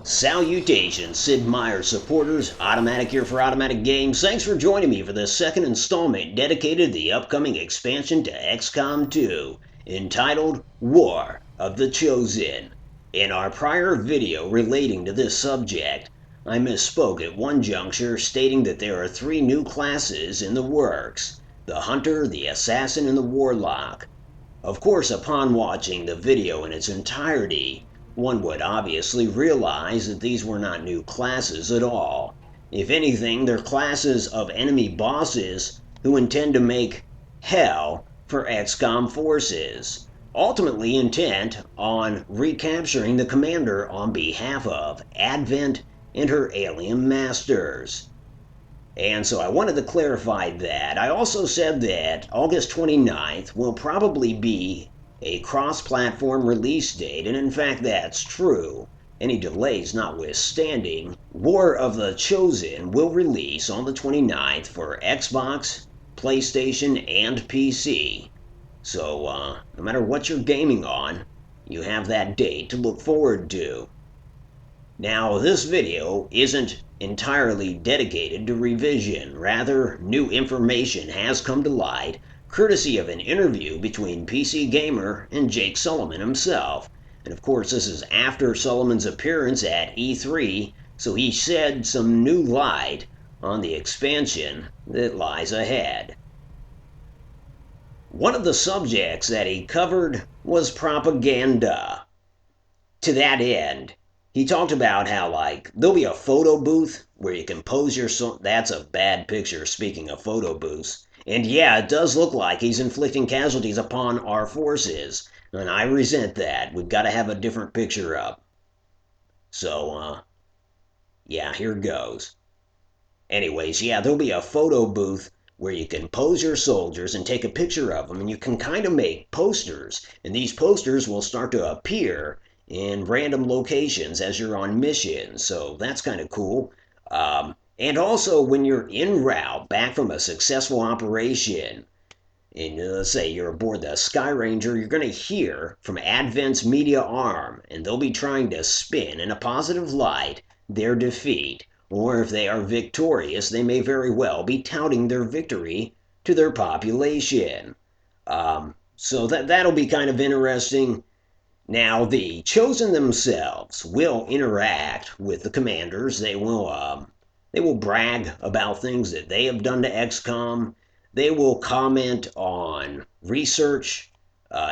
Salutations, Sid Meier's supporters, Automatic here for Automatic Games. Thanks for joining me for the second installment dedicated to the upcoming expansion to XCOM 2, entitled War of the Chosen. In our prior video relating to this subject, I misspoke at one juncture stating that there are 3 new classes in the works: the Hunter, the Assassin, and the Warlock. Of course, upon watching the video in its entirety, one would obviously realize that these were not new classes at all. If anything, they're classes of enemy bosses who intend to make hell for XCOM forces, ultimately intent on recapturing the commander on behalf of Advent and her alien masters. And so I wanted to clarify that. I also said that August 29th will probably be a cross-platform release date, and in fact that's true. Any delays notwithstanding, War of the Chosen will release on the 29th for Xbox, PlayStation, and PC. So no matter what you're gaming on, you have that date to look forward to. Now, this video isn't entirely dedicated to revision. Rather, new information has come to light, courtesy of an interview between PC Gamer and Jake Sullivan himself. And of course, this is after Sullivan's appearance at E3, so he shed some new light on the expansion that lies ahead. One of the subjects that he covered was propaganda. To that end, he talked about how, there'll be a photo booth where you can pose your... That's a bad picture, speaking of photo booths. And yeah, it does look like he's inflicting casualties upon our forces. And I resent that. We've got to have a different picture up. So, yeah, here goes. Anyways, yeah, there'll be a photo booth where you can pose your soldiers and take a picture of them. And you can kind of make posters. And these posters will start to appear in random locations as you're on missions, so that's kind of cool. And also, when you're en route back from a successful operation, and let's say you're aboard the Sky Ranger, you're going to hear from Advent's media arm, and they'll be trying to spin in a positive light their defeat, or if they are victorious, they may very well be touting their victory to their population. So that'll be kind of interesting. Now, the Chosen themselves will interact with the commanders. They will brag about things that they have done to XCOM. They will comment on research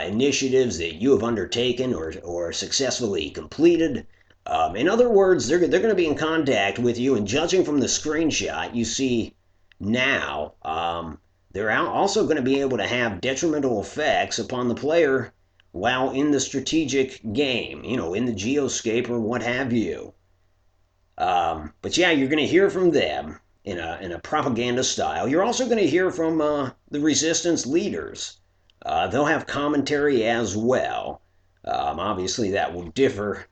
initiatives that you have undertaken or successfully completed. In other words, they're going to be in contact with you, and judging from the screenshot you see now, they're also going to be able to have detrimental effects upon the player while in the strategic game, in the geoscape or what have you. But yeah, you're going to hear from them in a propaganda style. You're also going to hear from the Resistance leaders. They'll have commentary as well. Obviously, that will differ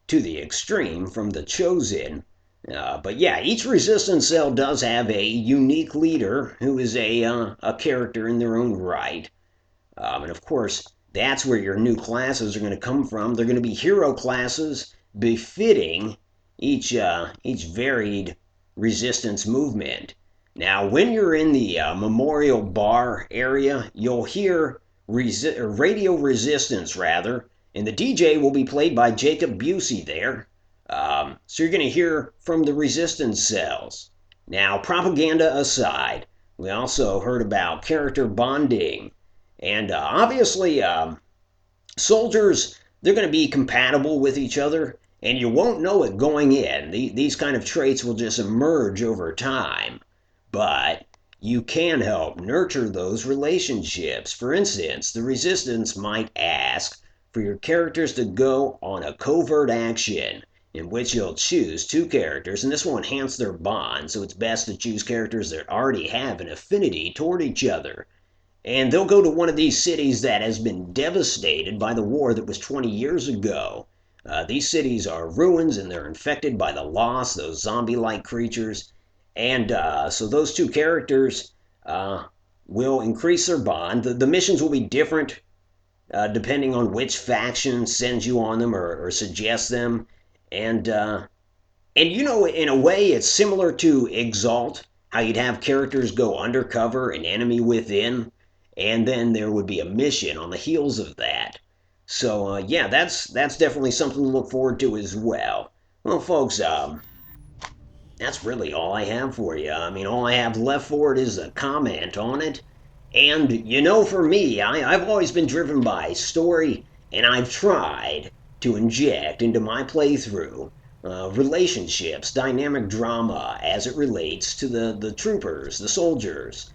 to the extreme from the Chosen. But yeah, each Resistance cell does have a unique leader who is a character in their own right. And of course, that's where your new classes are going to come from. They're going to be hero classes befitting each varied resistance movement. Now, when you're in the Memorial Bar area, you'll hear radio resistance, rather, and the DJ will be played by Jacob Busey there. So you're going to hear from the resistance cells. Now, propaganda aside, we also heard about character bonding. And obviously, soldiers, they're going to be compatible with each other, and you won't know it going in. These kind of traits will just emerge over time. But you can help nurture those relationships. For instance, the Resistance might ask for your characters to go on a covert action in which you'll choose 2 characters, and this will enhance their bond, so it's best to choose characters that already have an affinity toward each other. And they'll go to one of these cities that has been devastated by the war that was 20 years ago. These cities are ruins and they're infected by the lost, those zombie-like creatures. And so those 2 characters will increase their bond. The missions will be different depending on which faction sends you on them or suggests them. And you know, in a way, it's similar to Exalt, how you'd have characters go undercover, an enemy within, and then there would be a mission on the heels of that. So yeah, that's definitely something to look forward to as well. Well, folks, that's really all I have for you. I mean, all I have left for it is a comment on it. And you know, for me, I've always been driven by story, and I've tried to inject into my playthrough relationships, dynamic drama as it relates to the troopers, the soldiers.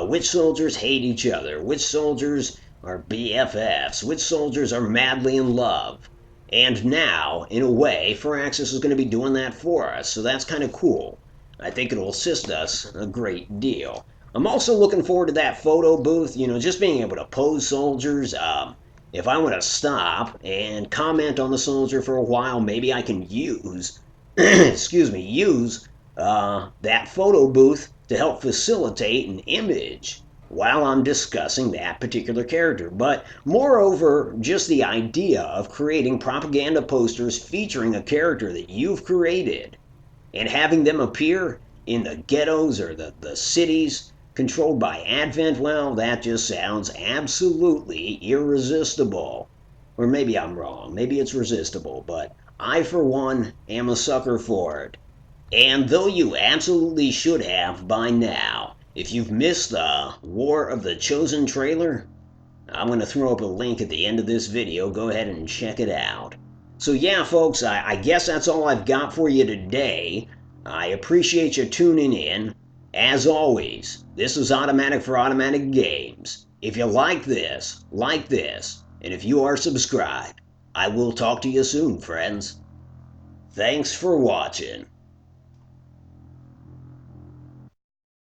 Which soldiers hate each other? Which soldiers are BFFs? Which soldiers are madly in love? And now, in a way, Firaxis is going to be doing that for us, so that's kind of cool. I think it'll assist us a great deal. I'm also looking forward to that photo booth, you know, just being able to pose soldiers. If I want to stop and comment on the soldier for a while, maybe I can use, excuse me, use that photo booth to help facilitate an image while I'm discussing that particular character. But moreover, just the idea of creating propaganda posters featuring a character that you've created and having them appear in the ghettos or the cities controlled by Advent, well, that just sounds absolutely irresistible. Or maybe I'm wrong. Maybe it's resistible, but I, for one, am a sucker for it. And though you absolutely should have by now, if you've missed the War of the Chosen trailer, I'm going to throw up a link at the end of this video. Go ahead and check it out. So yeah, folks, I guess that's all I've got for you today. I appreciate you tuning in. As always, this is Automatic for Automatic Games. If you like this, and if you are subscribed, I will talk to you soon, friends. Thanks for watching.